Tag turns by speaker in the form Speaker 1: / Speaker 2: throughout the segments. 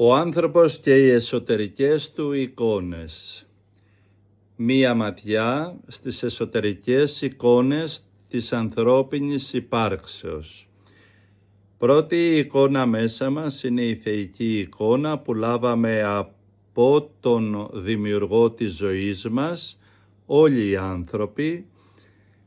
Speaker 1: Ο άνθρωπος και οι εσωτερικές του εικόνες. Μία ματιά στις εσωτερικές εικόνες της ανθρώπινης υπάρξεως. Πρώτη εικόνα μέσα μας είναι η θεϊκή εικόνα που λάβαμε από τον δημιουργό της ζωής μας, όλοι οι άνθρωποι,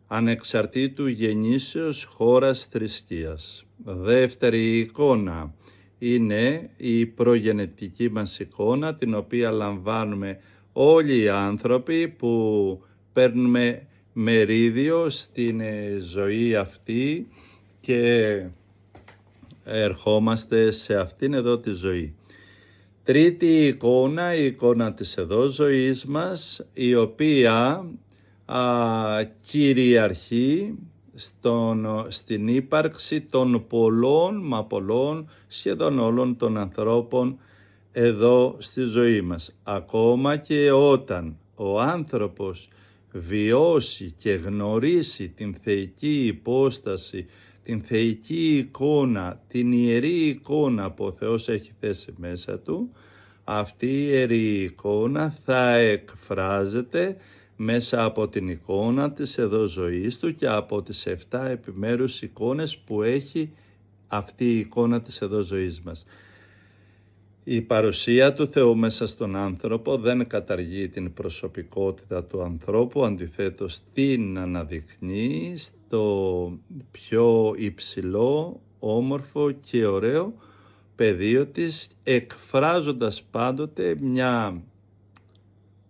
Speaker 1: ανεξαρτήτου γεννήσεως, χώρας, θρησκείας. Δεύτερη εικόνα είναι η προγενετική μας εικόνα, την οποία λαμβάνουμε όλοι οι άνθρωποι που παίρνουμε μερίδιο στην ζωή αυτή και ερχόμαστε σε αυτήν εδώ τη ζωή. Τρίτη εικόνα, η εικόνα της εδώ ζωής μας, η οποία κυριαρχεί στην ύπαρξη των πολλών, σχεδόν όλων των ανθρώπων εδώ στη ζωή μας. Ακόμα και όταν ο άνθρωπος βιώσει και γνωρίσει την θεϊκή υπόσταση, την θεϊκή εικόνα, την ιερή εικόνα που ο Θεός έχει θέσει μέσα του, αυτή η ιερή εικόνα θα εκφράζεται μέσα από την εικόνα της εδώ ζωής του και από τις 7 επιμέρους εικόνες που έχει αυτή η εικόνα της εδώ ζωής μας. Η παρουσία του Θεού μέσα στον άνθρωπο δεν καταργεί την προσωπικότητα του ανθρώπου, αντιθέτως την αναδεικνύει στο πιο υψηλό, όμορφο και ωραίο πεδίο της, εκφράζοντας πάντοτε μια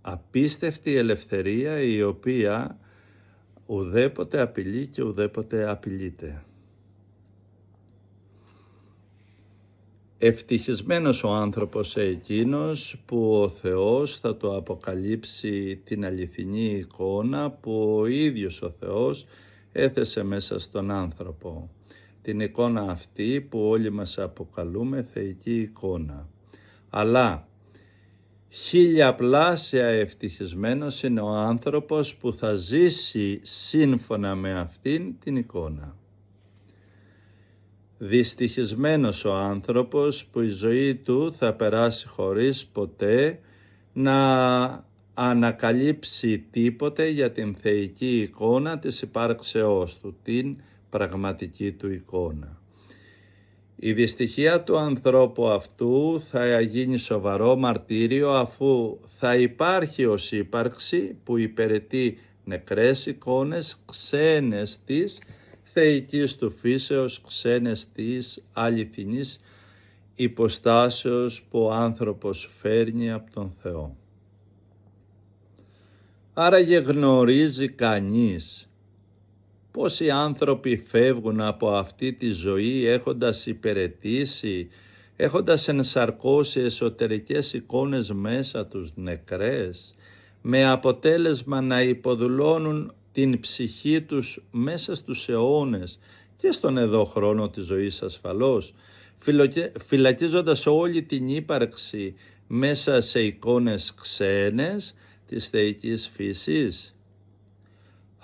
Speaker 1: απίστευτη ελευθερία η οποία ουδέποτε απειλεί και ουδέποτε απειλείται. Ευτυχισμένος ο άνθρωπος εκείνος που ο Θεός θα του αποκαλύψει την αληθινή εικόνα που ο ίδιος ο Θεός έθεσε μέσα στον άνθρωπο. Την εικόνα αυτή που όλοι μας αποκαλούμε θεϊκή εικόνα. Αλλά χιλιαπλάσια ευτυχισμένος είναι ο άνθρωπος που θα ζήσει σύμφωνα με αυτήν την εικόνα. Δυστυχισμένος ο άνθρωπος που η ζωή του θα περάσει χωρίς ποτέ να ανακαλύψει τίποτε για την θεϊκή εικόνα της υπάρξεώς του, την πραγματική του εικόνα. Η δυστυχία του ανθρώπου αυτού θα γίνει σοβαρό μαρτύριο, αφού θα υπάρχει ως ύπαρξη που υπηρετεί νεκρές εικόνες, ξένες της θεϊκής του φύσεως, ξένες της αληθινής υποστάσεως που ο άνθρωπος φέρνει από τον Θεό. Άραγε γνωρίζει κανείς πώς οι άνθρωποι φεύγουν από αυτή τη ζωή έχοντας υπηρετήσει, έχοντας ενσαρκώσει εσωτερικές εικόνες μέσα τους νεκρές, με αποτέλεσμα να υποδουλώνουν την ψυχή τους μέσα στους αιώνες και στον εδώ χρόνο της ζωής ασφαλώς, φυλακίζοντας όλη την ύπαρξη μέσα σε εικόνες ξένες της θεϊκής φύσης.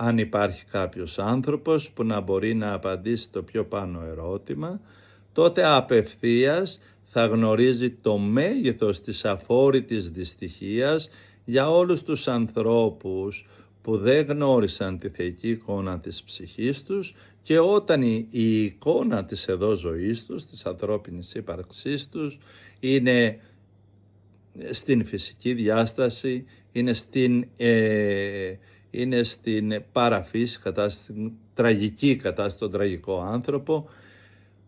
Speaker 1: Αν υπάρχει κάποιος άνθρωπος που να μπορεί να απαντήσει το πιο πάνω ερώτημα, τότε απευθείας θα γνωρίζει το μέγεθος της αφόρητης δυστυχίας για όλους τους ανθρώπους που δεν γνώρισαν τη θεϊκή εικόνα της ψυχής τους και όταν η εικόνα της εδώ ζωής τους, της ανθρώπινης ύπαρξής τους, είναι στην φυσική διάσταση, είναι στην παραφύση κατάσταση, στην τραγική κατάσταση, τον τραγικό άνθρωπο,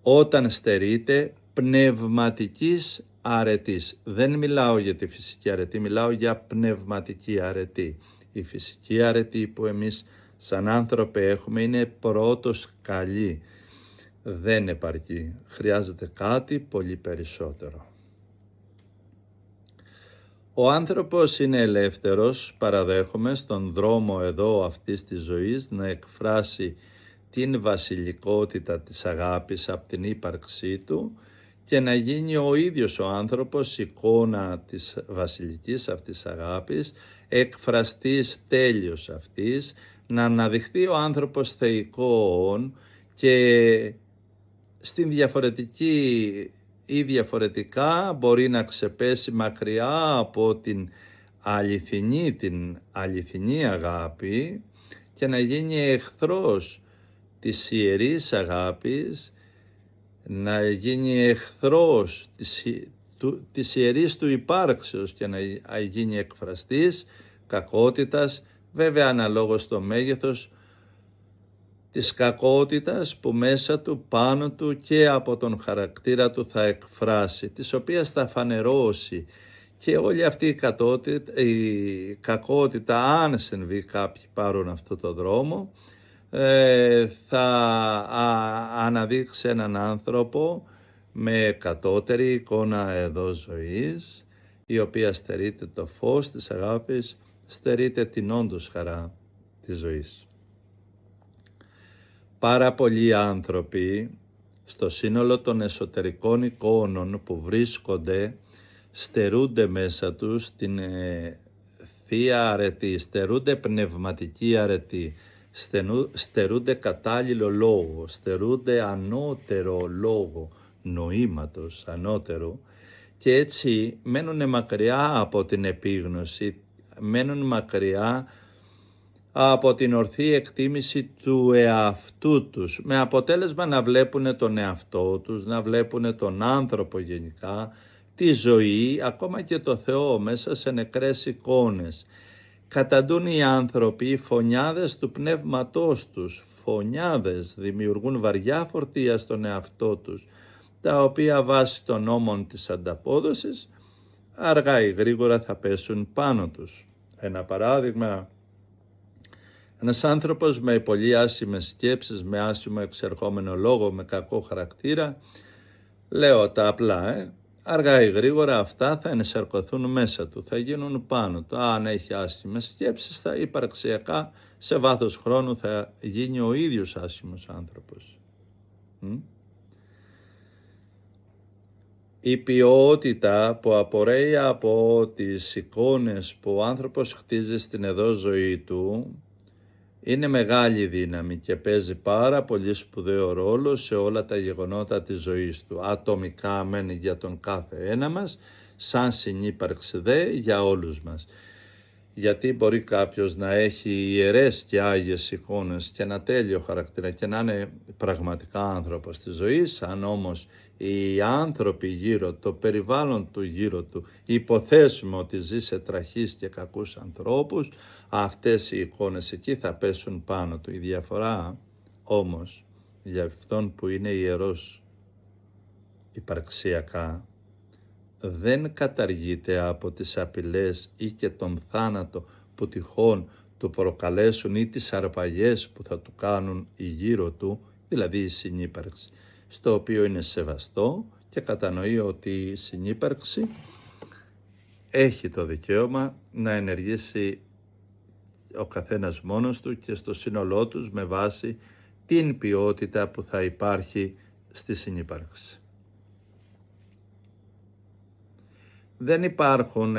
Speaker 1: όταν στερείται πνευματικής αρετής. Δεν μιλάω για τη φυσική αρετή, μιλάω για πνευματική αρετή. Η φυσική αρετή που εμείς σαν άνθρωποι έχουμε είναι πρώτος καλή. Δεν επαρκεί. Χρειάζεται κάτι πολύ περισσότερο. Ο άνθρωπος είναι ελεύθερος, παραδέχομαι, στον δρόμο εδώ αυτής της ζωής να εκφράσει την βασιλικότητα της αγάπης από την ύπαρξή του και να γίνει ο ίδιος ο άνθρωπος εικόνα της βασιλικής αυτής αγάπης, εκφραστής τέλειος αυτής, να αναδειχθεί ο άνθρωπος θεϊκόν και στην διαφορετική ή διαφορετικά μπορεί να ξεπέσει μακριά από την αληθινή αγάπη και να γίνει εχθρός της ιερής αγάπης, να γίνει εχθρός της ιερής του υπάρξεως και να γίνει εκφραστής κακότητας, βέβαια αναλόγως στο μέγεθος της κακότητας που μέσα του, πάνω του και από τον χαρακτήρα του θα εκφράσει, της οποίας θα φανερώσει. Και όλη αυτή η κακότητα, αν συμβεί κάποιοι πάρουν αυτό το δρόμο, θα αναδείξει έναν άνθρωπο με κατώτερη εικόνα εδώ ζωής, η οποία στερείται το φως της αγάπης, στερείται την όντως χαρά της ζωής. Πάρα πολλοί άνθρωποι στο σύνολο των εσωτερικών εικόνων που βρίσκονται στερούνται μέσα τους την θεία αρετή, στερούνται πνευματική αρετή, στερούνται κατάλληλο λόγο, στερούνται ανώτερο λόγο, νοήματος ανώτερο, και έτσι μένουν μακριά από την επίγνωση, μένουν μακριά από την ορθή εκτίμηση του εαυτού τους, με αποτέλεσμα να βλέπουν τον εαυτό τους, να βλέπουν τον άνθρωπο γενικά, τη ζωή, ακόμα και το Θεό μέσα σε νεκρές εικόνες. Καταντούν οι άνθρωποι φωνιάδες του πνεύματός τους, φωνιάδες, δημιουργούν βαριά φορτία στον εαυτό τους, τα οποία βάσει των νόμων της ανταπόδοσης αργά ή γρήγορα θα πέσουν πάνω τους. Ένα παράδειγμα: ένας άνθρωπος με πολύ άσχημες σκέψεις, με άσχημο εξερχόμενο λόγο, με κακό χαρακτήρα, λέω τα απλά, αργά ή γρήγορα αυτά θα ενσαρκωθούν μέσα του, θα γίνουν πάνω του. Αν έχει άσχημες σκέψεις, θα υπαρξιακά σε βάθος χρόνου θα γίνει ο ίδιος άσχημος άνθρωπος. Η ποιότητα που απορρέει από τις εικόνες που ο άνθρωπος χτίζει στην εδώ ζωή του είναι μεγάλη δύναμη και παίζει πάρα πολύ σπουδαίο ρόλο σε όλα τα γεγονότα της ζωής του. Ατομικά μεν για τον κάθε ένα μας, σαν συνύπαρξη δε για όλους μας. Γιατί μπορεί κάποιος να έχει ιερές και άγιες εικόνες και ένα τέλειο χαρακτήρα και να είναι πραγματικά άνθρωπος της ζωής, αν όμως οι άνθρωποι γύρω, το περιβάλλον του γύρω του, υποθέσουμε ότι ζει σε τραχείς και κακούς ανθρώπους, αυτές οι εικόνες εκεί θα πέσουν πάνω του. Η διαφορά όμως για αυτόν που είναι ιερός υπαρξιακά δεν καταργείται από τις απειλές ή και τον θάνατο που τυχόν του προκαλέσουν ή τις αρπαγές που θα του κάνουν οι γύρω του, δηλαδή η συνύπαρξη, στο οποίο είναι σεβαστό και κατανοεί ότι η συνύπαρξη έχει το δικαίωμα να ενεργήσει ο καθένας μόνος του και στο σύνολό τους με βάση την ποιότητα που θα υπάρχει στη συνύπαρξη. Δεν υπάρχουν,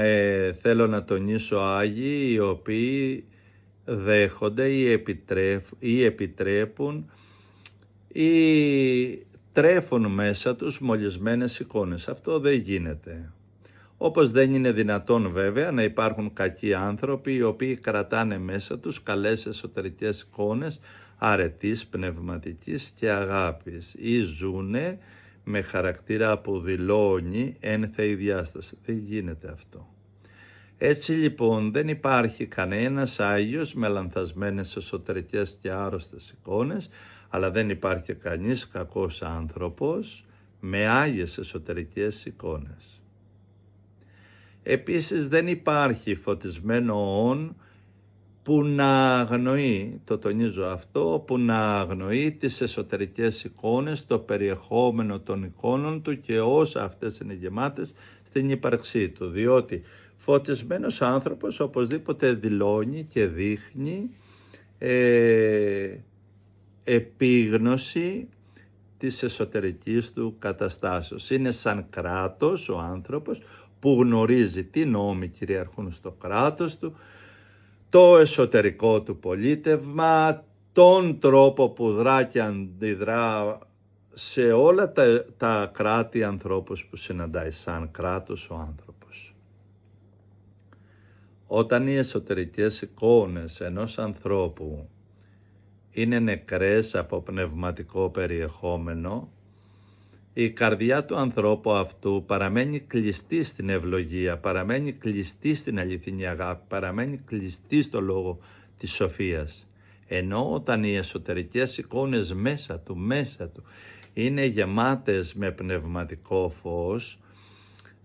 Speaker 1: θέλω να τονίσω, Άγιοι οι οποίοι δέχονται ή επιτρέπουν ή τρέφουν μέσα τους μολυσμένες εικόνες. Αυτό δεν γίνεται. Όπως δεν είναι δυνατόν βέβαια να υπάρχουν κακοί άνθρωποι οι οποίοι κρατάνε μέσα τους καλές εσωτερικές εικόνες αρετής, πνευματικής και αγάπης ή ζουνε με χαρακτήρα που δηλώνει ένθεη διάσταση. Δεν γίνεται αυτό. Έτσι λοιπόν δεν υπάρχει κανένας Άγιος με λανθασμένες εσωτερικές και άρρωστες εικόνες, αλλά δεν υπάρχει κανείς κακός άνθρωπος με άγιες εσωτερικές εικόνες. Επίσης δεν υπάρχει φωτισμένο όν που να αγνοεί, το τονίζω αυτό, που να αγνοεί τις εσωτερικές εικόνες, το περιεχόμενο των εικόνων του και όσα αυτές είναι γεμάτες στην ύπαρξή του. Διότι φωτισμένος άνθρωπος οπωσδήποτε δηλώνει και δείχνει επίγνωση της εσωτερικής του καταστάσεως. Είναι σαν κράτος ο άνθρωπος που γνωρίζει τι νόμοι κυριαρχούν στο κράτος του, το εσωτερικό του πολίτευμα, τον τρόπο που δρά και αντιδρά σε όλα τα κράτη ανθρώπους που συναντάει σαν κράτος ο άνθρωπος. Όταν οι εσωτερικές εικόνες ενός ανθρώπου είναι νεκρές από πνευματικό περιεχόμενο, η καρδιά του ανθρώπου αυτού παραμένει κλειστή στην ευλογία, παραμένει κλειστή στην αληθινή αγάπη, παραμένει κλειστή στο λόγο της σοφίας. Ενώ όταν οι εσωτερικές εικόνες μέσα του είναι γεμάτες με πνευματικό φως,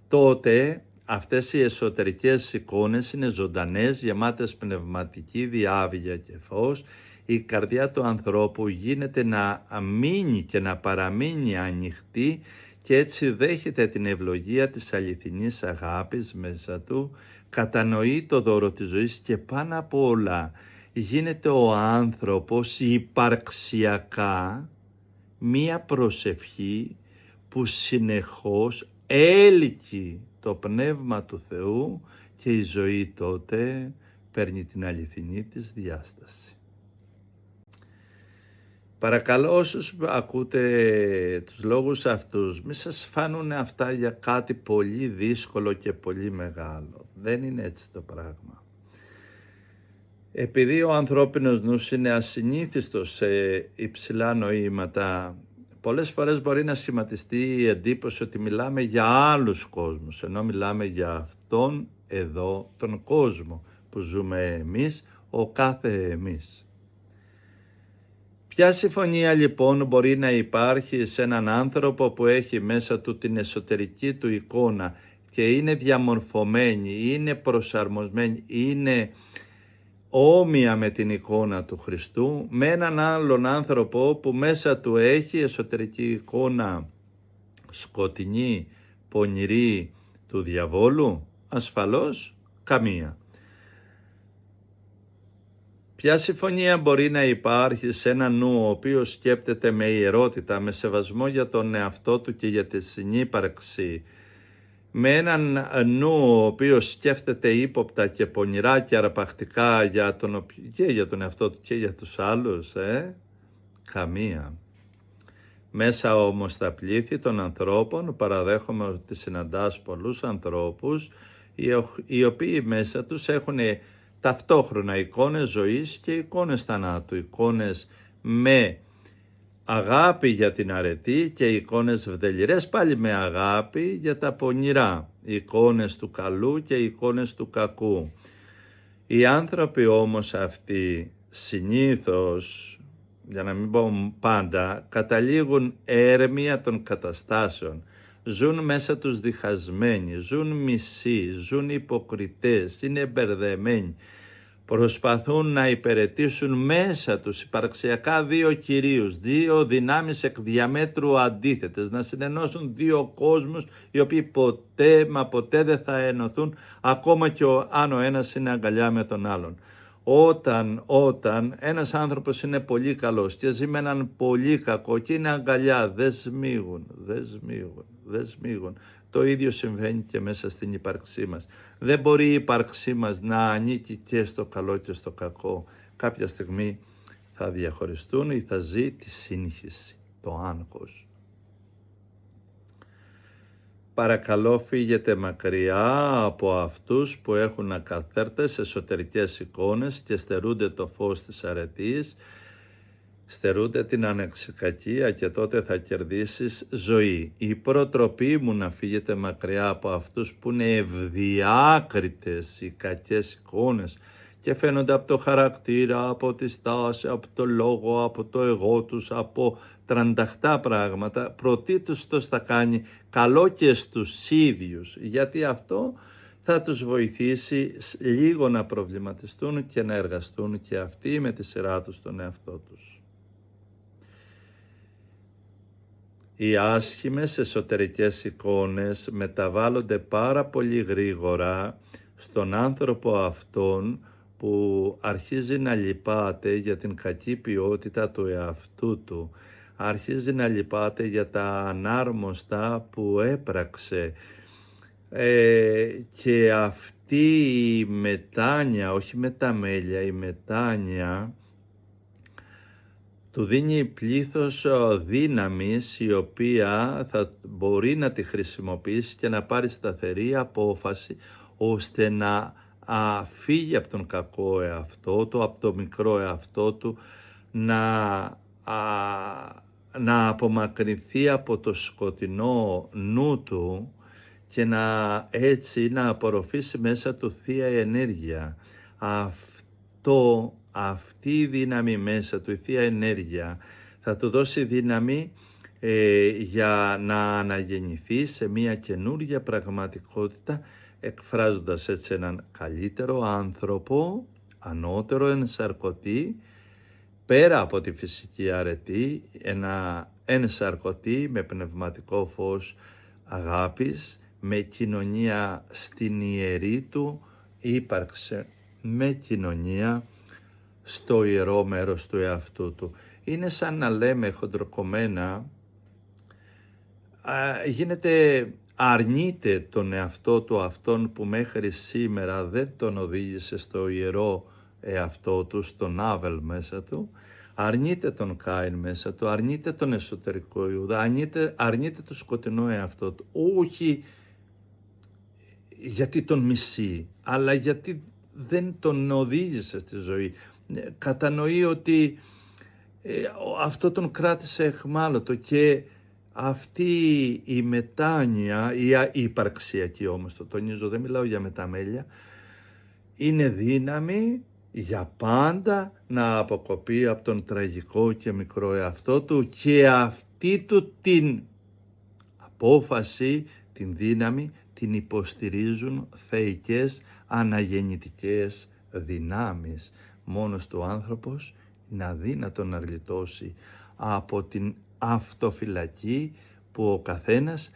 Speaker 1: τότε αυτές οι εσωτερικές εικόνες είναι ζωντανές, γεμάτες πνευματική διάβγεια και φως. Η καρδιά του ανθρώπου γίνεται να μείνει και να παραμείνει ανοιχτή και έτσι δέχεται την ευλογία της αληθινής αγάπης μέσα του, κατανοεί το δώρο της ζωής και πάνω απ' όλα γίνεται ο άνθρωπος υπαρξιακά μία προσευχή που συνεχώς έλκει το πνεύμα του Θεού και η ζωή τότε παίρνει την αληθινή της διάσταση. Παρακαλώ όσους ακούτε τους λόγους αυτούς, μη σας φάνουν αυτά για κάτι πολύ δύσκολο και πολύ μεγάλο. Δεν είναι έτσι το πράγμα. Επειδή ο ανθρώπινος νους είναι ασυνήθιστος σε υψηλά νοήματα, πολλές φορές μπορεί να σχηματιστεί η εντύπωση ότι μιλάμε για άλλους κόσμους, ενώ μιλάμε για αυτόν εδώ τον κόσμο που ζούμε εμείς, ο κάθε εμείς. Ποια συμφωνία λοιπόν μπορεί να υπάρχει σε έναν άνθρωπο που έχει μέσα του την εσωτερική του εικόνα και είναι διαμορφωμένη, είναι προσαρμοσμένη, είναι όμοια με την εικόνα του Χριστού, με έναν άλλον άνθρωπο που μέσα του έχει εσωτερική εικόνα σκοτεινή, πονηρή του διαβόλου? Ασφαλώς καμία. Ποια συμφωνία μπορεί να υπάρχει σε ένα νου ο οποίος σκέπτεται με ιερότητα, με σεβασμό για τον εαυτό του και για τη συνύπαρξη, με έναν νου ο οποίος σκέφτεται ύποπτα και πονηρά και αρπακτικά και για τον εαυτό του και για τους άλλους? Καμία. Μέσα όμως στα πλήθη των ανθρώπων παραδέχομαι ότι συναντάς πολλούς ανθρώπους οι οποίοι μέσα τους έχουν ταυτόχρονα εικόνες ζωής και εικόνες θανάτου, εικόνες με αγάπη για την αρετή και εικόνες βδελιρές πάλι με αγάπη για τα πονηρά, εικόνες του καλού και εικόνες του κακού. Οι άνθρωποι όμως αυτοί συνήθως, για να μην πω πάντα, καταλήγουν έρμια των καταστάσεων. Ζουν μέσα τους διχασμένοι, ζουν μισοί, ζουν υποκριτές, είναι μπερδεμένοι. Προσπαθούν να υπηρετήσουν μέσα τους υπαρξιακά δύο κυρίους, δύο δυνάμεις εκ διαμέτρου αντίθετες, να συνενώσουν δύο κόσμους οι οποίοι ποτέ μα ποτέ δεν θα ενωθούν, ακόμα και αν ο ένας είναι αγκαλιά με τον άλλον. Όταν ένας άνθρωπος είναι πολύ καλός και ζει με έναν πολύ κακό και είναι αγκαλιά, δεν σμίγουν. Το ίδιο συμβαίνει και μέσα στην ύπαρξή μας. Δεν μπορεί η ύπαρξή μας να ανήκει και στο καλό και στο κακό. Κάποια στιγμή θα διαχωριστούν ή θα ζει τη σύγχυση, το άγχος. Παρακαλώ φύγετε μακριά από αυτούς που έχουν ακαθέρτες εσωτερικές εικόνες και στερούνται το φως της αρετής, στερούνται την ανεξικακία και τότε θα κερδίσεις ζωή. Η προτροπή μου να φύγετε μακριά από αυτούς που είναι ευδιάκριτες οι κακές εικόνες και φαίνονται από το χαρακτήρα, από τη στάση, από το λόγο, από το εγώ τους, από τρανταχτά πράγματα. Πρωτήτως το θα κάνει καλό και στους ίδιους, γιατί αυτό θα τους βοηθήσει λίγο να προβληματιστούν και να εργαστούν και αυτοί με τη σειρά τους τον εαυτό τους. Οι άσχημες εσωτερικές εικόνες μεταβάλλονται πάρα πολύ γρήγορα στον άνθρωπο αυτόν που αρχίζει να λυπάται για την κακή ποιότητα του εαυτού του, αρχίζει να λυπάται για τα ανάρμοστα που έπραξε και αυτή η μετάνοια, όχι μεταμέλεια, η μετάνοια του δίνει πλήθος δύναμης η οποία θα μπορεί να τη χρησιμοποιήσει και να πάρει σταθερή απόφαση ώστε να φύγει από τον κακό εαυτό του, από το μικρό εαυτό του, να απομακρυνθεί από το σκοτεινό νου του και έτσι να απορροφήσει μέσα του θεία ενέργεια. Αυτή η δύναμη μέσα του, η θεία ενέργεια, θα του δώσει δύναμη για να αναγεννηθεί σε μια καινούργια πραγματικότητα, εκφράζοντας έτσι έναν καλύτερο άνθρωπο, ανώτερο ενσαρκωτή, πέρα από τη φυσική αρετή, ένα ενσαρκωτή με πνευματικό φως αγάπης, με κοινωνία στην ιερή του ύπαρξη, με κοινωνία στο ιερό μέρος του εαυτού του. Είναι σαν να λέμε χοντροκομμένα, αρνείται τον εαυτό του, αυτόν που μέχρι σήμερα δεν τον οδήγησε στο ιερό εαυτό του, στον Άβελ μέσα του, αρνείται τον Κάιν μέσα του, αρνείται τον εσωτερικό Ιούδα, αρνείται το σκοτεινό εαυτό του, όχι γιατί τον μισεί, αλλά γιατί δεν τον οδήγησε στη ζωή. Κατανοεί ότι αυτό τον κράτησε εχμάλωτο και αυτή η μετάνοια, η υπαρξιακή όμως, το τονίζω, δεν μιλάω για μεταμέλεια, είναι δύναμη για πάντα να αποκοπεί από τον τραγικό και μικρό εαυτό του, και αυτή του την απόφαση, την δύναμη, την υποστηρίζουν θεϊκές αναγεννητικές δυνάμεις. Μόνος του άνθρωπος είναι αδύνατο να γλιτώσει από την αυτοφυλακή που ο καθένας,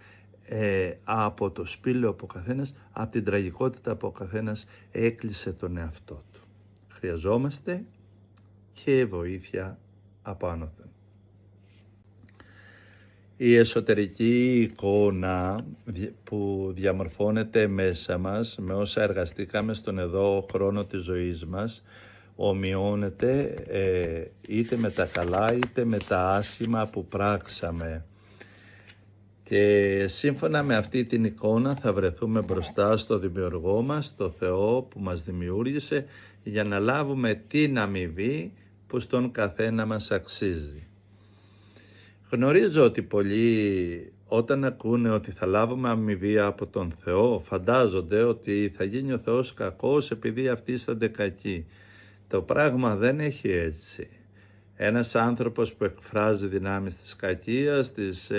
Speaker 1: από το σπήλαιο που ο καθένας, από την τραγικότητα που ο καθένας έκλεισε τον εαυτό του. Χρειαζόμαστε και βοήθεια από άνωθεν. Η εσωτερική εικόνα που διαμορφώνεται μέσα μας με όσα εργαστήκαμε στον εδώ χρόνο της ζωής μας ομοιώνεται είτε με τα καλά είτε με τα άσχημα που πράξαμε. Και σύμφωνα με αυτή την εικόνα θα βρεθούμε μπροστά στο Δημιουργό μας, το Θεό που μας δημιούργησε, για να λάβουμε την αμοιβή που στον καθένα μας αξίζει. Γνωρίζω ότι πολλοί όταν ακούνε ότι θα λάβουμε αμοιβή από τον Θεό, φαντάζονται ότι θα γίνει ο Θεός κακός επειδή αυτοί ήσταν κακοί. Το πράγμα δεν έχει έτσι. Ένας άνθρωπος που εκφράζει δυνάμεις της κακίας, της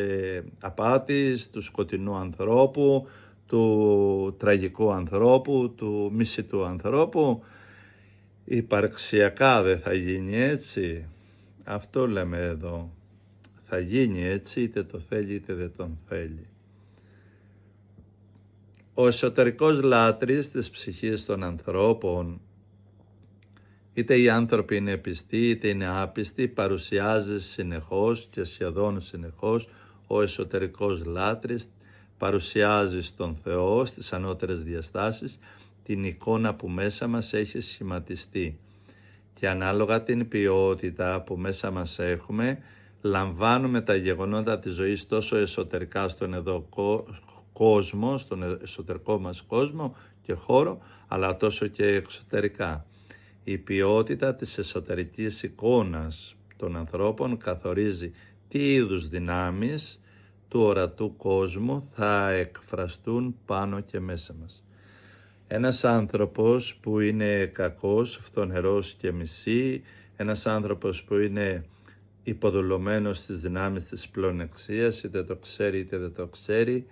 Speaker 1: απάτης, του σκοτεινού ανθρώπου, του τραγικού ανθρώπου, του μισητού ανθρώπου, υπαρξιακά δεν θα γίνει έτσι. Αυτό λέμε εδώ. Θα γίνει έτσι, είτε το θέλει είτε δεν τον θέλει. Ο εσωτερικός λάτρης της ψυχής των ανθρώπων, είτε οι άνθρωποι είναι πιστοί είτε είναι άπιστοι, παρουσιάζει συνεχώς και σχεδόν συνεχώς. Ο εσωτερικός λάτρης παρουσιάζει στον Θεό, στις ανώτερες διαστάσεις, την εικόνα που μέσα μας έχει σχηματιστεί. Και ανάλογα την ποιότητα που μέσα μας έχουμε, λαμβάνουμε τα γεγονότα της ζωής τόσο εσωτερικά στον εδώ κόσμο, στον εσωτερικό μας κόσμο και χώρο, αλλά τόσο και εξωτερικά. Η ποιότητα της εσωτερικής εικόνας των ανθρώπων καθορίζει τι είδους δυνάμεις του ορατού κόσμου θα εκφραστούν πάνω και μέσα μας. Ένας άνθρωπος που είναι κακός, φθονερός και μισή, ένας άνθρωπος που είναι υποδουλωμένος στις δυνάμεις της πλεονεξίας, είτε το ξέρει είτε δεν το ξέρει,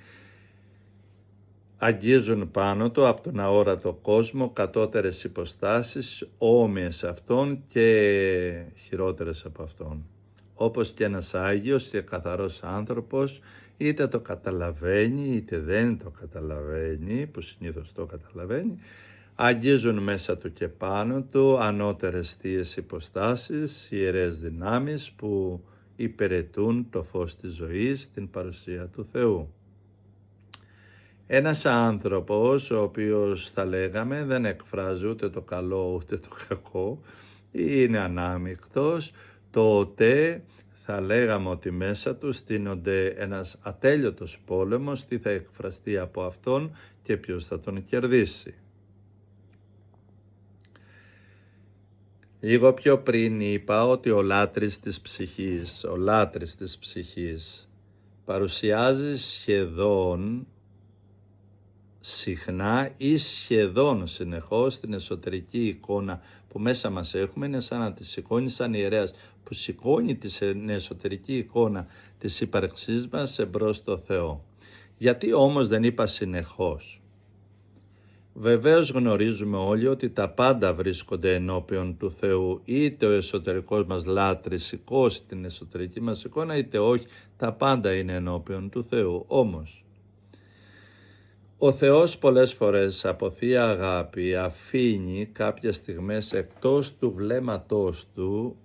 Speaker 1: αγγίζουν πάνω του από τον αόρατο κόσμο κατώτερες υποστάσεις όμοιες αυτών και χειρότερες από αυτόν. Όπως και ένας Άγιος και καθαρός άνθρωπος, είτε το καταλαβαίνει είτε δεν το καταλαβαίνει, που συνήθως το καταλαβαίνει, αγγίζουν μέσα του και πάνω του ανώτερες θείες υποστάσεις, ιερές δυνάμεις που υπηρετούν το φως της ζωής, την παρουσία του Θεού. Ένας άνθρωπος ο οποίος θα λέγαμε δεν εκφράζει ούτε το καλό ούτε το κακό, είναι ανάμεικτος, τότε θα λέγαμε ότι μέσα του στείνονται ένας ατέλειωτος πόλεμος, τι θα εκφραστεί από αυτόν και ποιος θα τον κερδίσει. Λίγο πιο πριν είπα ότι ο λάτρης της ψυχής παρουσιάζει σχεδόν συχνά ή σχεδόν συνεχώς την εσωτερική εικόνα που μέσα μας έχουμε. Είναι σαν να τη σηκώνει σαν ιερέας που σηκώνει την εσωτερική εικόνα της ύπαρξής μας εμπρός στο Θεό. Γιατί όμως δεν είπα συνεχώς? Βεβαίως γνωρίζουμε όλοι ότι τα πάντα βρίσκονται ενώπιον του Θεού, είτε ο εσωτερικός μας λάτρης σηκώσει την εσωτερική μας εικόνα, είτε όχι, τα πάντα είναι ενώπιον του Θεού. Όμως, ο Θεός πολλές φορές από Θεία Αγάπη αφήνει κάποιες στιγμές εκτός του βλέμματός του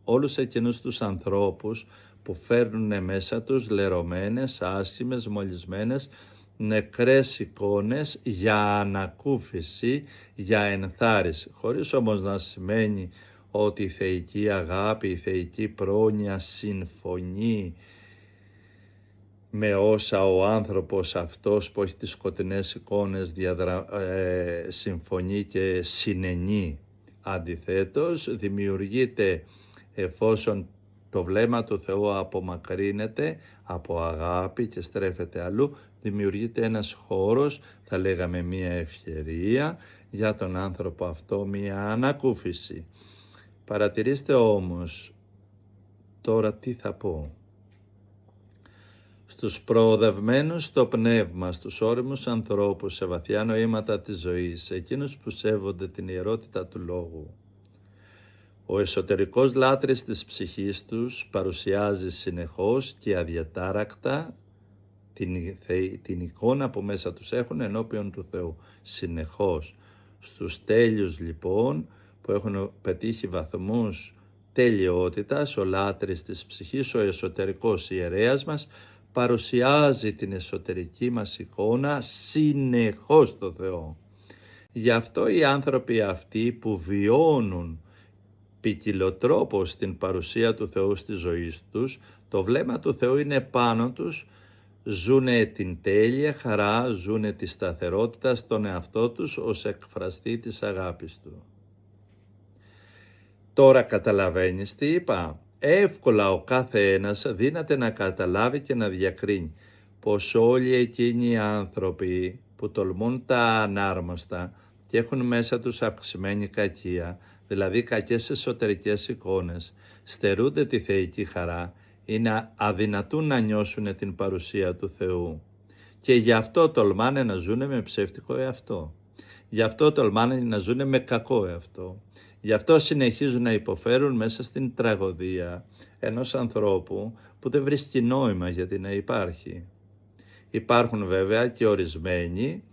Speaker 1: όλους εκείνους τους ανθρώπους που φέρνουν μέσα τους λερωμένες, άσχημες, μολυσμένες, νεκρές εικόνες για ανακούφιση, για ενθάρρυνση, χωρίς όμως να σημαίνει ότι η θεϊκή αγάπη, η θεϊκή πρόνοια συμφωνεί με όσα ο άνθρωπος αυτός που έχει τις σκοτεινές εικόνες συμφωνεί και συνενεί. Αντιθέτως, δημιουργείται, εφόσον το βλέμμα του Θεού απομακρύνεται από αγάπη και στρέφεται αλλού, δημιουργείται ένας χώρος, θα λέγαμε μια ευκαιρία για τον άνθρωπο αυτό, μια ανακούφιση. Παρατηρήστε όμως τώρα τι θα πω. Στους προοδευμένους στο πνεύμα, στους όριμους ανθρώπους, σε βαθιά νοήματα της ζωής, εκείνους που σέβονται την ιερότητα του λόγου, ο εσωτερικός λάτρης της ψυχής τους παρουσιάζει συνεχώς και αδιατάρακτα την εικόνα που μέσα τους έχουν ενώπιον του Θεού. Συνεχώς. Στους τέλειους λοιπόν που έχουν πετύχει βαθμούς τελειότητας, ο λάτρης της ψυχής, ο εσωτερικός ιερέας μας, παρουσιάζει την εσωτερική μας εικόνα συνεχώς στο Θεό. Γι' αυτό οι άνθρωποι αυτοί που βιώνουν ποικιλοτρόπως την παρουσία του Θεού στη ζωή τους, το βλέμμα του Θεού είναι πάνω τους, ζουνε την τέλεια χαρά, ζουνε τη σταθερότητα στον εαυτό τους ως εκφραστή της αγάπης του. Τώρα καταλαβαίνεις τι είπα? Εύκολα ο κάθε ένας δύναται να καταλάβει και να διακρίνει πως όλοι εκείνοι οι άνθρωποι που τολμούν τα ανάρμοστα και έχουν μέσα τους αυξημένη κακία, δηλαδή κακές εσωτερικές εικόνες, στερούνται τη θεϊκή χαρά, είναι αδυνατούν να νιώσουν την παρουσία του Θεού. Και γι' αυτό τολμάνε να ζουν με ψεύτικο εαυτό. Γι' αυτό τολμάνε να ζουν με κακό εαυτό. Γι' αυτό συνεχίζουν να υποφέρουν μέσα στην τραγωδία ενός ανθρώπου που δεν βρίσκει νόημα γιατί να υπάρχει. Υπάρχουν βέβαια και ορισμένοι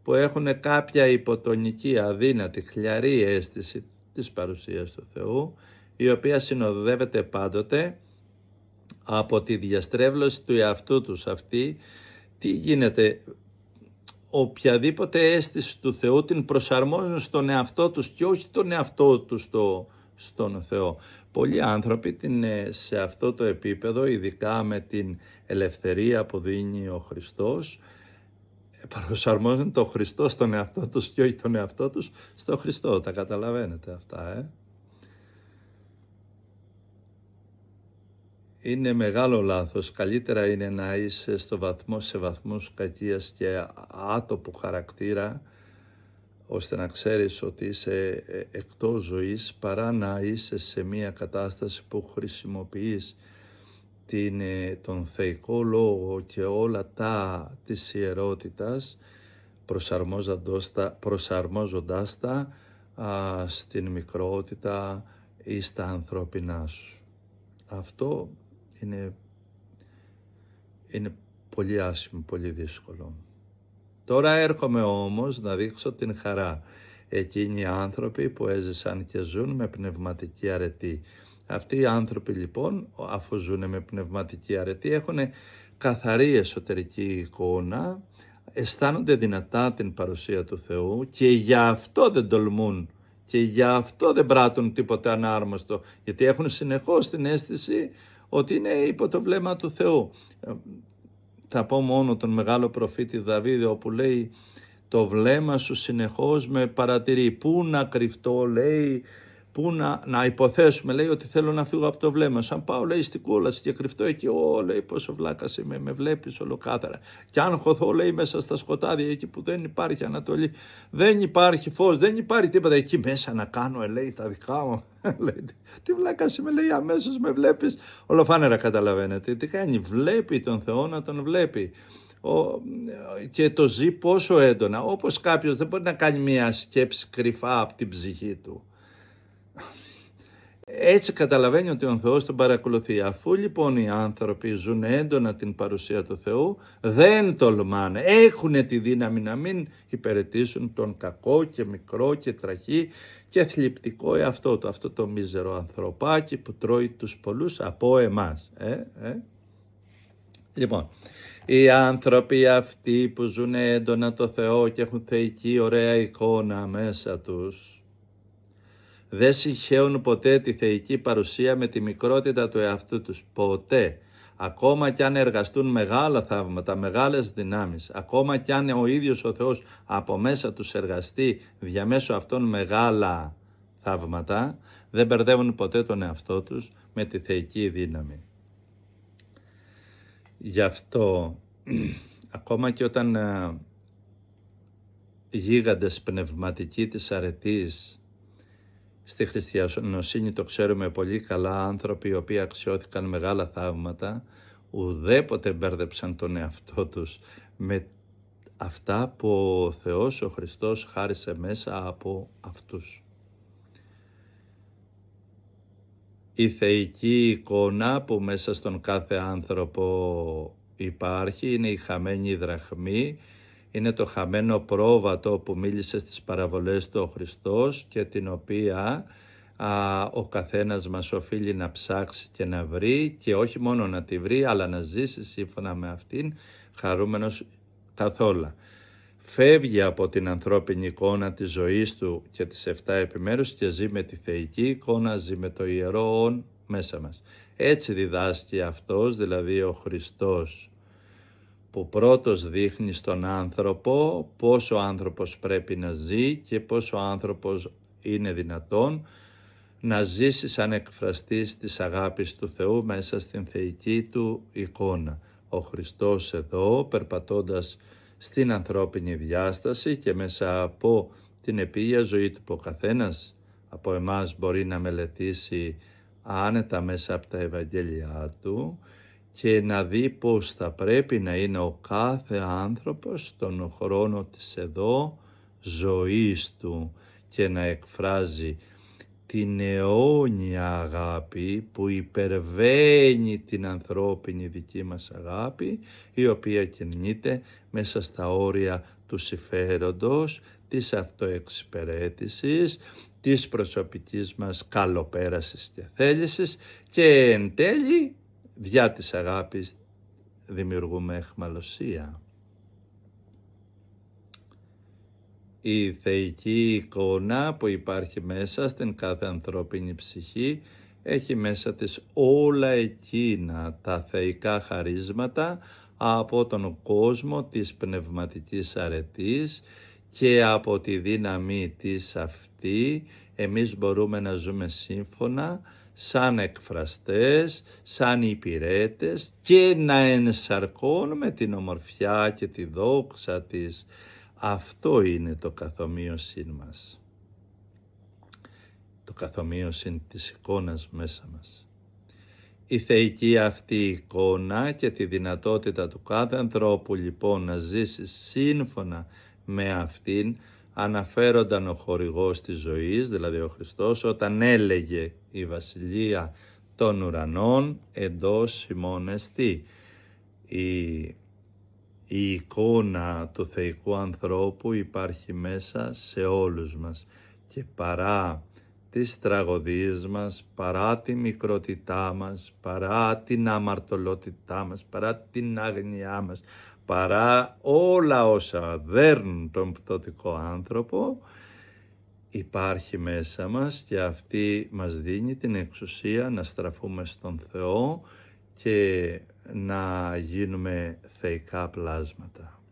Speaker 1: που έχουν κάποια υποτονική, αδύνατη, χλιαρή αίσθηση της παρουσίας του Θεού, η οποία συνοδεύεται πάντοτε από τη διαστρέβλωση του εαυτού τους. Αυτή τι γίνεται? Οποιαδήποτε αίσθηση του Θεού την προσαρμόζουν στον εαυτό τους και όχι τον εαυτό τους στον Θεό. Πολλοί άνθρωποι σε αυτό το επίπεδο, ειδικά με την ελευθερία που δίνει ο Χριστός, προσαρμόζουν τον Χριστό στον εαυτό τους και όχι τον εαυτό τους στον Χριστό. Τα καταλαβαίνετε αυτά, Είναι μεγάλο λάθος. Καλύτερα είναι να είσαι σε βαθμούς κακίας και άτοπου χαρακτήρα, ώστε να ξέρεις ότι είσαι εκτός ζωής, παρά να είσαι σε μια κατάσταση που χρησιμοποιείς τον θεϊκό λόγο και όλα της ιερότητας, προσαρμόζοντάς τα στην μικρότητα ή στα ανθρώπινά σου. Αυτό είναι πολύ άσχημο, πολύ δύσκολο. Τώρα έρχομαι όμως να δείξω την χαρά. Εκείνοι οι άνθρωποι που έζησαν και ζουν με πνευματική αρετή. Αυτοί οι άνθρωποι λοιπόν, αφού ζουν με πνευματική αρετή, έχουν καθαρή εσωτερική εικόνα, αισθάνονται δυνατά την παρουσία του Θεού και γι' αυτό δεν τολμούν και γι' αυτό δεν πράττουν τίποτε ανάρμοστο, γιατί έχουν συνεχώς την αίσθηση ότι είναι υπό το βλέμμα του Θεού. Θα πω μόνο τον μεγάλο προφήτη Δαβίδ, όπου λέει το βλέμμα σου συνεχώς με παρατηρεί. Πού να κρυφτώ, λέει, πού να υποθέσουμε, λέει, ότι θέλω να φύγω από το βλέμμα. Σαν πάω, λέει, στην κόλαση και κρυφτώ εκεί, λέει, πόσο βλάκας είμαι, με βλέπεις ολοκάθαρα. Και αν χωθώ, λέει, μέσα στα σκοτάδια, εκεί που δεν υπάρχει ανατολή, δεν υπάρχει φως, δεν υπάρχει τίποτα, εκεί μέσα να κάνω, λέει, τα δικά μου. Λέει, τι βλάκας είμαι, λέει, αμέσως με βλέπεις. Ολοφάνερα καταλαβαίνετε. Τι κάνει, βλέπει τον Θεό να τον βλέπει. Και το ζει πόσο έντονα, όπως κάποιος δεν μπορεί να κάνει μια σκέψη κρυφά από την ψυχή του. Έτσι καταλαβαίνει ότι ο Θεός τον παρακολουθεί. Αφού λοιπόν οι άνθρωποι ζουν έντονα την παρουσία του Θεού, δεν τολμάνε, έχουν τη δύναμη να μην υπηρετήσουν τον κακό και μικρό και τραχή και θλιπτικό εαυτό του, αυτό το μίζερο ανθρωπάκι που τρώει τους πολλούς από εμάς. Λοιπόν, οι άνθρωποι αυτοί που ζουν έντονα το Θεό και έχουν θεϊκή ωραία εικόνα μέσα τους, δεν συγχέουν ποτέ τη θεϊκή παρουσία με τη μικρότητα του εαυτού τους. Ποτέ. Ακόμα κι αν εργαστούν μεγάλα θαύματα, μεγάλες δυνάμεις, ακόμα κι αν ο ίδιος ο Θεός από μέσα τους εργαστεί διαμέσου αυτών μεγάλα θαύματα, δεν μπερδεύουν ποτέ τον εαυτό τους με τη θεϊκή δύναμη. Γι' αυτό, ακόμα και όταν γίγαντες πνευματικοί της αρετής, στη χριστιανοσύνη το ξέρουμε πολύ καλά, άνθρωποι οι οποίοι αξιώθηκαν μεγάλα θαύματα, ουδέποτε μπέρδεψαν τον εαυτό τους με αυτά που ο Θεός, ο Χριστός χάρισε μέσα από αυτούς. Η θεϊκή εικόνα που μέσα στον κάθε άνθρωπο υπάρχει είναι η χαμένη δραχμή, είναι το χαμένο πρόβατο που μίλησε στις παραβολές του ο Χριστός και την οποία ο καθένας μας οφείλει να ψάξει και να βρει, και όχι μόνο να τη βρει αλλά να ζήσει σύμφωνα με αυτήν χαρούμενος καθόλου. Φεύγει από την ανθρώπινη εικόνα της ζωής του και τις 7 επιμέρους και ζει με τη θεϊκή εικόνα, ζει με το ιερό όν μέσα μας. Έτσι διδάσκει αυτός, δηλαδή ο Χριστός, που πρώτος δείχνει στον άνθρωπο πώς ο άνθρωπος πρέπει να ζει και πώς ο άνθρωπος είναι δυνατόν να ζήσει σαν εκφραστής της αγάπης του Θεού μέσα στην θεϊκή του εικόνα. Ο Χριστός εδώ, περπατώντας στην ανθρώπινη διάσταση και μέσα από την επίγεια ζωή του που ο καθένας από εμάς μπορεί να μελετήσει άνετα μέσα από τα Ευαγγέλια του και να δει πώς θα πρέπει να είναι ο κάθε άνθρωπος στον χρόνο της εδώ ζωής του και να εκφράζει την αιώνια αγάπη που υπερβαίνει την ανθρώπινη δική μας αγάπη, η οποία κινείται μέσα στα όρια του συμφέροντος, της αυτοεξυπηρέτησης, της προσωπικής μας καλοπέρασης και θέλησης, και εν τέλει διά της αγάπης δημιουργούμε αιχμαλωσία. Η θεϊκή εικόνα που υπάρχει μέσα στην κάθε ανθρώπινη ψυχή έχει μέσα της όλα εκείνα τα θεϊκά χαρίσματα από τον κόσμο της πνευματικής αρετής, και από τη δύναμή της αυτή εμείς μπορούμε να ζούμε σύμφωνα σαν εκφραστές, σαν υπηρέτες και να ενσαρκώνουμε την ομορφιά και τη δόξα της. Αυτό είναι το καθομοίωσιν μας. Το καθομοίωσιν της εικόνας μέσα μας. Η θεϊκή αυτή εικόνα και τη δυνατότητα του κάθε ανθρώπου λοιπόν να ζήσει σύμφωνα με αυτήν αναφέρονταν ο χορηγός της ζωής, δηλαδή ο Χριστός, όταν έλεγε η βασιλεία των ουρανών εντός ημών εστί. Η εικόνα του θεϊκού ανθρώπου υπάρχει μέσα σε όλους μας και παρά τις τραγωδίες μας, παρά τη μικρότητά μας, παρά την αμαρτωλότητά μας, παρά την άγνοιά μας, παρά όλα όσα δέρνουν τον πτωτικό άνθρωπο, υπάρχει μέσα μας και αυτή μας δίνει την εξουσία να στραφούμε στον Θεό και να γίνουμε θεϊκά πλάσματα.